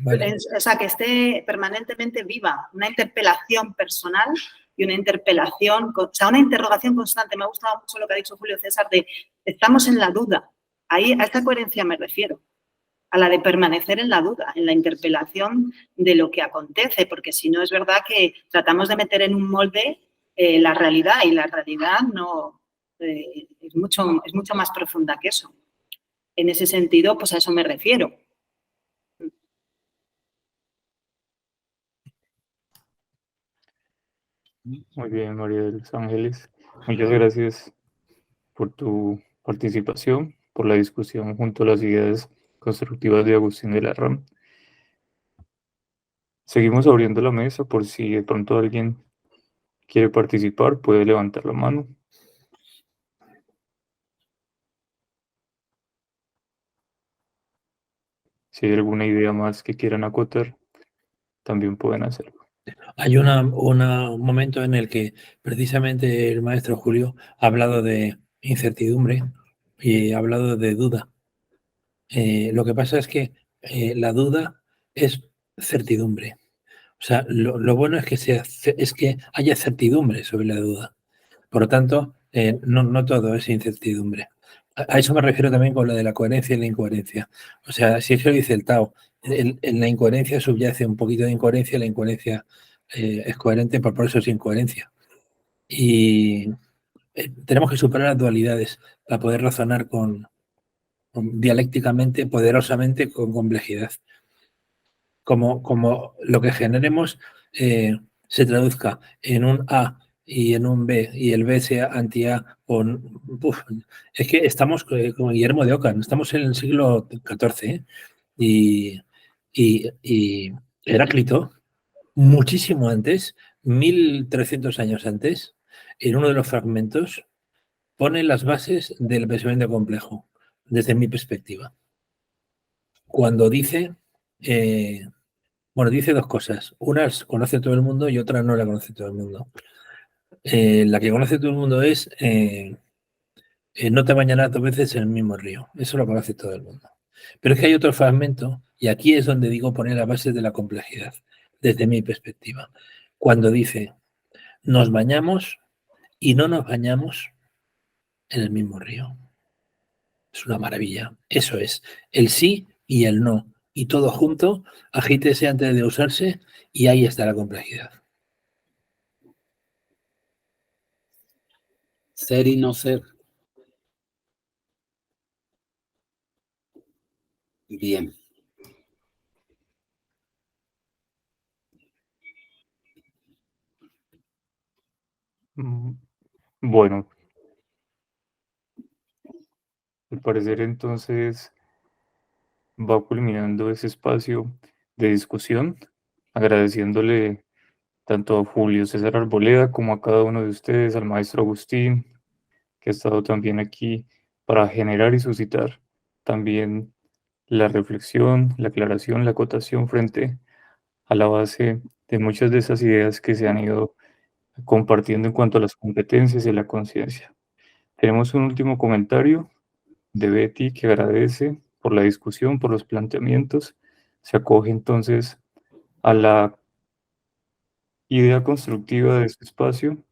Decir, o sea, que esté permanentemente viva, una interpelación personal y una interpelación, o sea, una interrogación constante. Me ha gustado mucho lo que ha dicho Julio César de estamos en la duda. Ahí, a esta coherencia me refiero, a la de permanecer en la duda, en la interpelación de lo que acontece, porque si no es verdad que tratamos de meter en un molde la realidad y la realidad no es mucho más profunda que eso. En ese sentido, pues a eso me refiero. Muy bien, María de los Ángeles. Muchas gracias por tu participación, por la discusión junto a las ideas constructivas de Agustín de la RAM. Seguimos abriendo la mesa por si de pronto alguien quiere participar, puede levantar la mano. Si hay alguna idea más que quieran acotar, también pueden hacerlo. Hay un momento en el que precisamente el maestro Julio ha hablado de incertidumbre y ha hablado de duda. Lo que pasa es que la duda es certidumbre. O sea, lo bueno es que haya certidumbre sobre la duda. Por lo tanto, No todo es incertidumbre. A eso me refiero también con lo de la coherencia y la incoherencia. O sea, si es que lo dice el Tao, en la incoherencia subyace un poquito de incoherencia, la incoherencia es coherente, por eso es incoherencia. Y tenemos que superar las dualidades para poder razonar dialécticamente, poderosamente, con complejidad. Como lo que generemos se traduzca en un A y en un B, y el B sea anti-A. Es que estamos con Guillermo de Ockham, estamos en el siglo XIV, y Heráclito, muchísimo antes, 1300 años antes, en uno de los fragmentos, pone las bases del pensamiento complejo, desde mi perspectiva. Cuando dice, dice dos cosas. Una conoce todo el mundo y otra no la conoce todo el mundo. La que conoce todo el mundo es no te bañarás 2 veces en el mismo río. Eso lo conoce todo el mundo. Pero es que hay otro fragmento, y aquí es donde digo poner las bases de la complejidad, desde mi perspectiva. Cuando dice, nos bañamos y no nos bañamos en el mismo río. Es una maravilla. Eso es el sí y el no. Y todo junto, agítese antes de usarse, y ahí está la complejidad. Ser y no ser. Bien. Bueno, al parecer entonces va culminando ese espacio de discusión, agradeciéndole tanto a Julio César Arboleda como a cada uno de ustedes, al maestro Agustín, que ha estado también aquí para generar y suscitar también la reflexión, la aclaración, la acotación frente a la base de muchas de esas ideas que se han ido compartiendo en cuanto a las competencias y la conciencia. Tenemos un último comentario de Betty, que agradece por la discusión, por los planteamientos. Se acoge entonces a la idea constructiva de este espacio.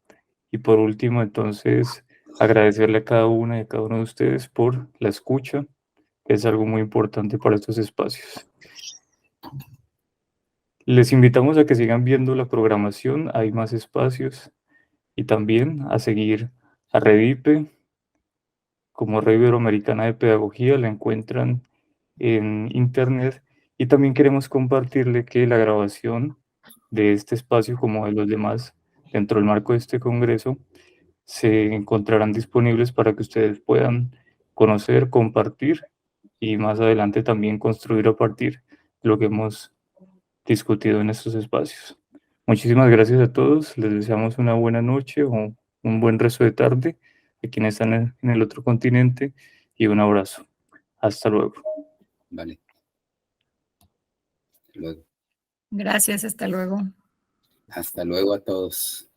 Y por último, entonces, agradecerle a cada una y a cada uno de ustedes por la escucha, que es algo muy importante para estos espacios. Les invitamos a que sigan viendo la programación, hay más espacios, y también a seguir a Redipe como Red Iberoamericana de Pedagogía, la encuentran en internet, y también queremos compartirle que la grabación de este espacio, como de los demás, dentro del marco de este congreso, se encontrarán disponibles para que ustedes puedan conocer, compartir y más adelante también construir a partir de lo que hemos discutido en estos espacios. Muchísimas gracias a todos, les deseamos una buena noche o un buen resto de tarde a quienes están en el otro continente, y un abrazo. Hasta luego. Vale. Hasta luego. Gracias, hasta luego. Hasta luego a todos.